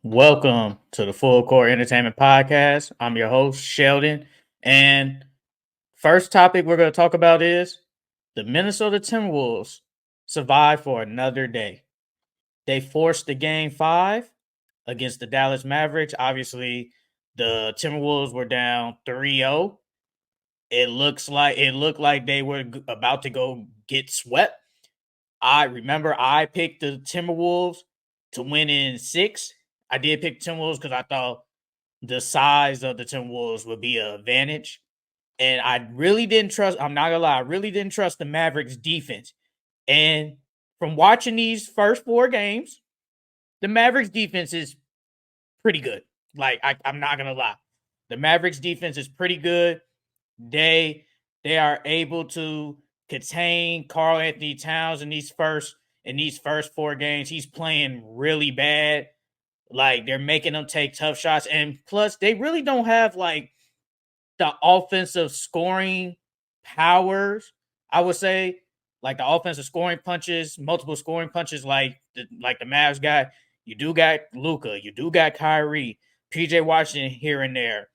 Welcome to the Full Court Entertainment Podcast. I'm your host, Sheldon. And first topic we're going to talk about is the Minnesota Timberwolves survived for another day. They forced the game 5 against the Dallas Mavericks. Obviously, the Timberwolves were down 3-0. It looked like they were about to go get swept. I picked the Timberwolves to win in 6. I did pick Timberwolves because I thought the size of the Timberwolves would be an advantage. And I really didn't trust, I'm not gonna lie, I really didn't trust the Mavericks defense. And from watching these first 4 games, the Mavericks defense is pretty good. I'm not gonna lie. The Mavericks defense is pretty good. They they are able to contain Karl Anthony Towns in these first 4 games. He's playing really bad. Like they're making them take tough shots. And plus, they really don't have like the offensive scoring powers, I would say, like the offensive scoring punches, multiple scoring punches, like the Mavs got. You do got Luca, you do got Kyrie, PJ Washington here and there,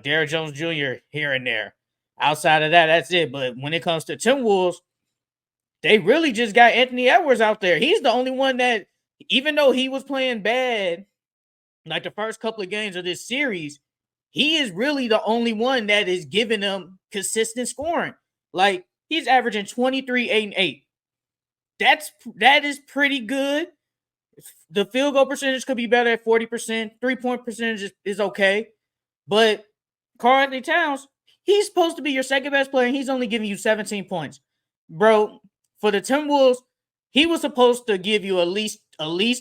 Derrick Jones Jr. here and there. Outside of that, that's it. But when it comes to Timberwolves, they really just got Anthony Edwards out there. He's the only one that, even though he was playing bad, like the first couple of games of this series, he is really the only one that is giving them consistent scoring. Like he's averaging 23, 8, and 8. That is pretty good. The field goal percentage could be better at 40%. 3-point percentage is okay. But Karl Anthony Towns, he's supposed to be your second best player, and he's only giving you 17 points. Bro, for the Timberwolves, he was supposed to give you at least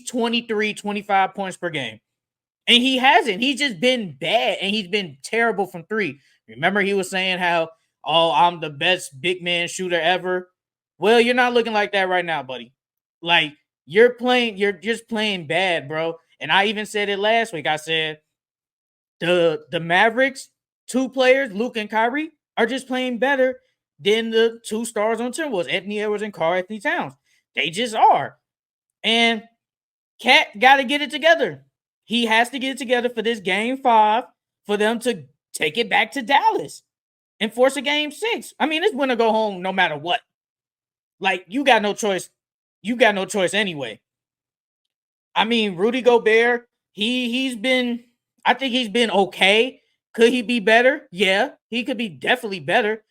23, 25 points per game. And he hasn't. He's just been bad, and he's been terrible from 3. Remember, he was saying how, oh, I'm the best big man shooter ever. Well, you're not looking like that right now, buddy. Like, you're just playing bad, bro. And I even said it last week. I said the Mavericks, 2 players, Luke and Kyrie, are just playing better than the 2 stars on Timberwolves, Anthony Edwards and Karl Anthony Towns. They just are. And Cat got to get it together. He has to get it together for this game 5 for them to take it back to Dallas and force a game 6. I mean, it's win or go home no matter what. Like, you got no choice. You got no choice anyway. I mean, Rudy Gobert, I think he's been okay. Could he be better? Yeah, he could be definitely better.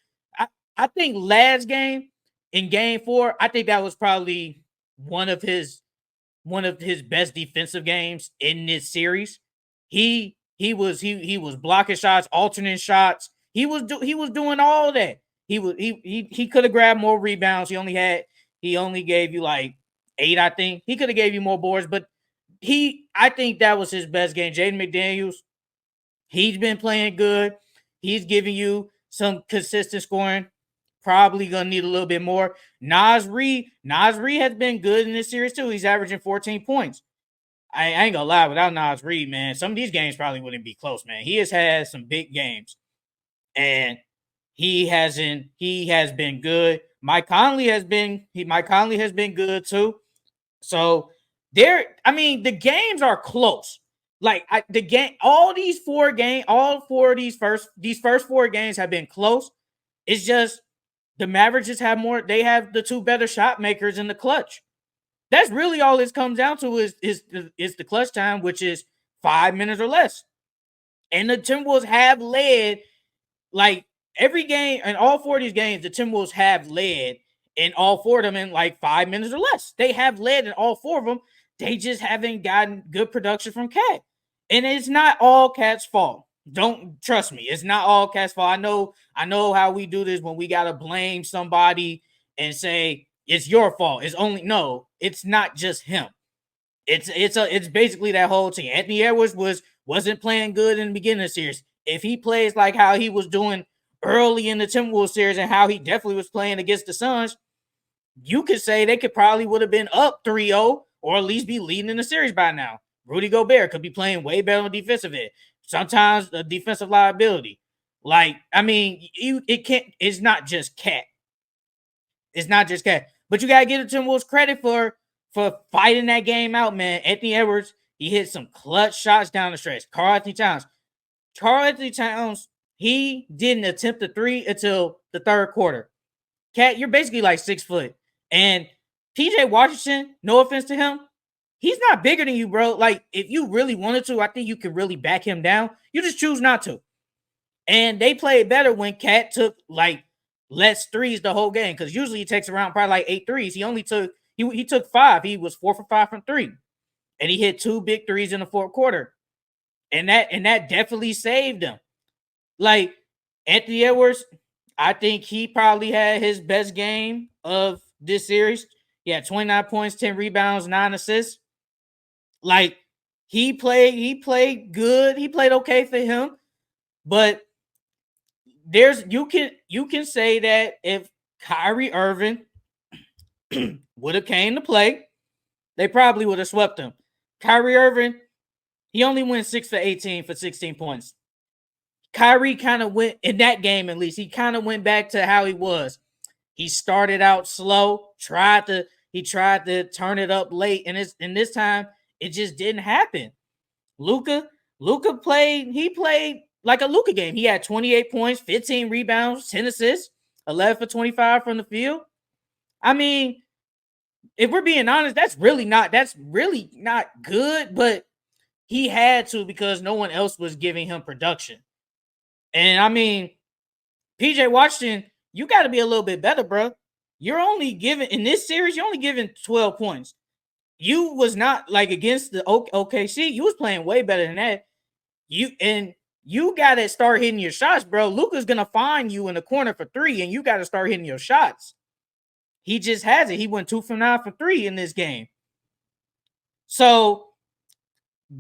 I think last game, in game 4, I think that was probably one of his best defensive games in this series. He was blocking shots, alternate shots. He was doing all that. He could have grabbed more rebounds. He only gave you like 8, I think. He could have gave you more boards, but I think that was his best game. Jaden McDaniels, he's been playing good. He's giving you some consistent scoring. Probably gonna need a little bit more. Naz Reid has been good in this series too. He's averaging 14 points. I ain't gonna lie, without Naz Reid, man, some of these games probably wouldn't be close, man. He has had some big games, and he has been good. Mike Conley has been good too. So the games are close. Like the game, all four of these first 4 games have been close. It's just the Mavericks just have more. They have the 2 better shot makers in the clutch. That's really all it comes down to is the clutch time, which is 5 minutes or less. And the Timberwolves have led like every game, and all 4 of these games, the Timberwolves have led in all 4 of them in like 5 minutes or less. They have led in all 4 of them. They just haven't gotten good production from Cat. And it's not all Cat's fault. Don't trust me. It's not all Cat's fault. I know how we do this when we gotta blame somebody and say it's your fault. It's not just him. It's basically that whole team. Anthony Edwards wasn't playing good in the beginning of the series. If he plays like how he was doing early in the Timberwolves series and how he definitely was playing against the Suns, you could say they could probably would have been up 3-0 or at least be leading in the series by now. Rudy Gobert could be playing way better on defensive end. Sometimes a defensive liability. Like, I mean, it's not just Cat. It's not just Cat. But you gotta give the Timberwolves credit for fighting that game out, man. Anthony Edwards, He hit some clutch shots down the stretch. Karl-Anthony Towns, he didn't attempt a three until the third quarter. Cat, you're basically like 6 foot. And PJ Washington, no offense to him, he's not bigger than you, bro. Like, if you really wanted to, I think you could really back him down. You just choose not to. And they played better when Cat took like less threes the whole game, because usually he takes around probably like 8 threes. He only took he took 5. He was 4 for 5 from 3, and he hit 2 big threes in the fourth quarter, and that definitely saved him. Like Anthony Edwards, I think he probably had his best game of this series. He had 29 points, 10 rebounds, 9 assists. Like he played good. He played okay for him, but you can say that if Kyrie Irving would have came to play, they probably would have swept him. Kyrie Irving, he only went 6 for 18 for 16 points. Kyrie kind of went, in that game at least, he kind of went back to how he was. He started out slow, he tried to turn it up late, and this time it just didn't happen. Luka played like a Luka game. He had 28 points, 15 rebounds, 10 assists, 11 for 25 from the field. I mean, if we're being honest, that's really not good, but he had to because no one else was giving him production. And I mean, PJ Washington, you got to be a little bit better, bro. You're only giving, in this series, you're only giving 12 points. You was not like against the OKC. You was playing way better than that. You got to start hitting your shots, bro. Luka's going to find you in the corner for 3, and you got to start hitting your shots. He just has it. He went 2 for 9 for 3 in this game. So,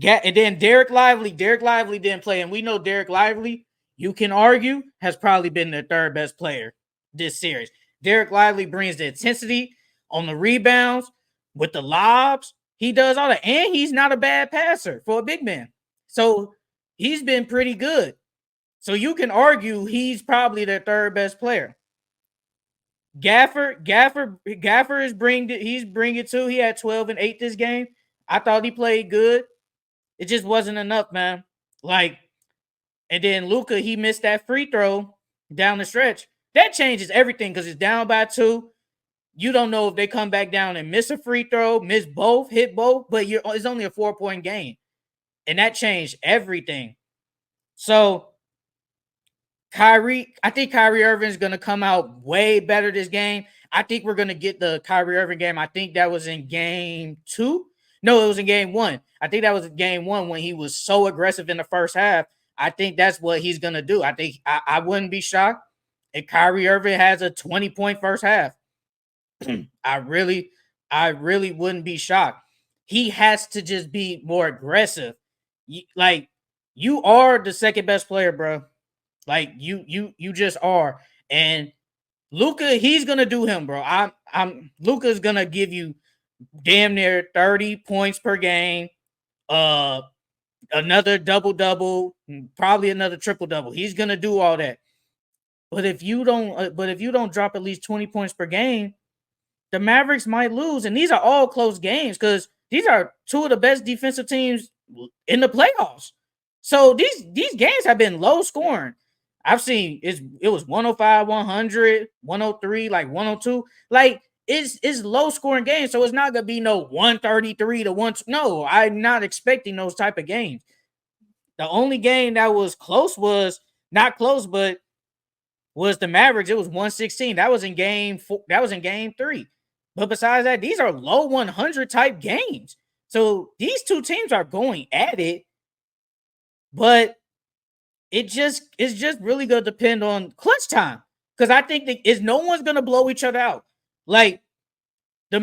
and then Derek Lively didn't play, and we know Derek Lively, you can argue, has probably been the third best player this series. Derek Lively brings the intensity on the rebounds with the lobs. He does all that, and he's not a bad passer for a big man. So he's been pretty good. So you can argue he's probably their third best player. Gaffer is bringing it too. He had 12 and 8 this game. I thought he played good. It just wasn't enough, man. Like, and then Luka, he missed that free throw down the stretch. That changes everything because it's down by 2. You don't know if they come back down and miss a free throw, miss both, hit both, but it's only a 4-point game. And that changed everything. So, I think Kyrie Irving is going to come out way better this game. I think we're going to get the Kyrie Irving game. I think that was in game 2. No, it was in game 1. I think that was in game 1 when he was so aggressive in the first half. I think that's what he's going to do. I think I wouldn't be shocked if Kyrie Irving has a 20-point first half. I really wouldn't be shocked. He has to just be more aggressive. You are the second best player, bro. Like you just are. And Luka, he's gonna do him, bro. Luka's gonna give you damn near 30 points per game. Another double-double, probably another triple-double. He's gonna do all that. But if you don't drop at least 20 points per game, the Mavericks might lose. And these are all close games because these are two of the best defensive teams in the playoffs. So these games have been low scoring. I've seen it was 105, 100, 103, like 102. Like it's low scoring games. So it's not gonna be no 133 to 1. No, I'm not expecting those type of games. The only game that was close was not close, but was the Mavericks. It was 116. That was in game 4. That was in game 3. But besides that, these are low 100 type games. So these two teams are going at it, but it's just really going to depend on clutch time. Because I think no one's going to blow each other out. Like the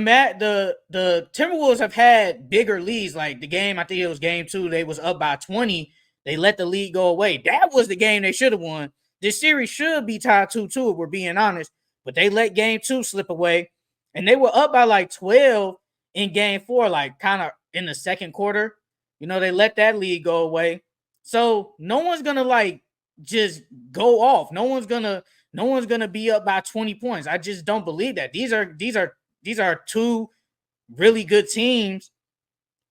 Timberwolves have had bigger leads. Like the game, I think it was game 2. They was up by 20. They let the lead go away. That was the game they should have won. This series should be tied 2-2 if we're being honest. But they let game 2 slip away. And they were up by like 12 in game 4, like kind of in the second quarter. You know, they let that lead go away. So no one's gonna like just go off. No one's gonna be up by 20 points. I just don't believe that. These are two really good teams,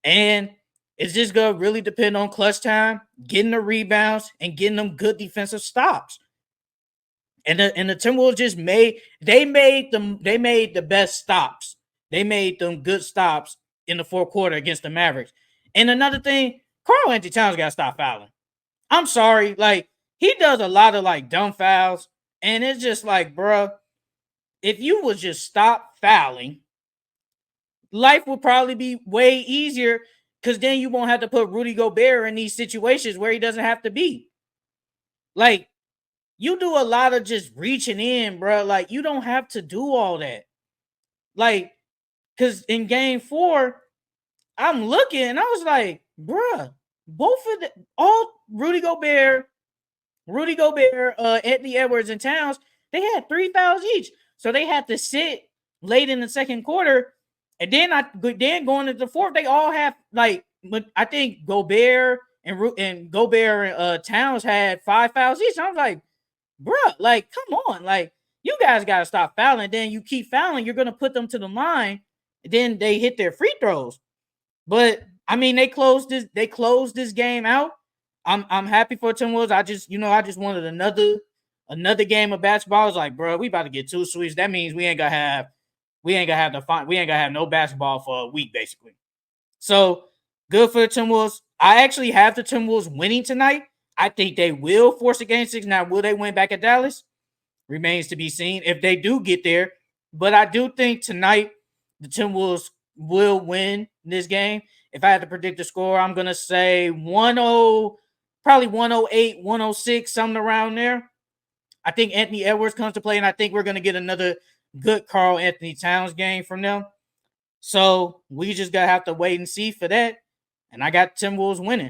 and It's just gonna really depend on clutch time, getting the rebounds, and getting them good defensive stops. And the Timberwolves just made the best stops. They made them good stops in the fourth quarter against the Mavericks. And another thing, Karl-Anthony Towns got to stop fouling. I'm sorry, like he does a lot of like dumb fouls, and it's just like, bruh, if you would just stop fouling, life would probably be way easier because then you won't have to put Rudy Gobert in these situations where he doesn't have to be. Like, you do a lot of just reaching in, bro. Like, you don't have to do all that. Like, because in game 4, I'm looking and I was like, bruh, both of the all Rudy Gobert, Anthony Edwards, and Towns, they had 3 fouls each. So they had to sit late in the second quarter. And then going into the fourth, they all have like, but I think Gobert and Towns had 5 fouls each. And I was like, bruh, like, come on. Like, you guys got to stop fouling. Then you keep fouling, you're going to put them to the line. Then they hit their free throws. But, I mean, they closed this game out. I'm happy for Timberwolves. I just wanted another game of basketball. I was like, bro, we about to get 2 sweeps. That means we ain't gonna have no basketball for a week, basically. So, good for the Timberwolves. I actually have the Timberwolves winning tonight. I think they will force a game 6. Now, will they win back at Dallas? Remains to be seen if they do get there. But I do think tonight the Timberwolves will win this game. If I had to predict the score, I'm going to say 1-0, probably 108, 106, something around there. I think Anthony Edwards comes to play, and I think we're going to get another good Karl-Anthony Towns game from them. So we just got to have to wait and see for that. And I got Timberwolves winning.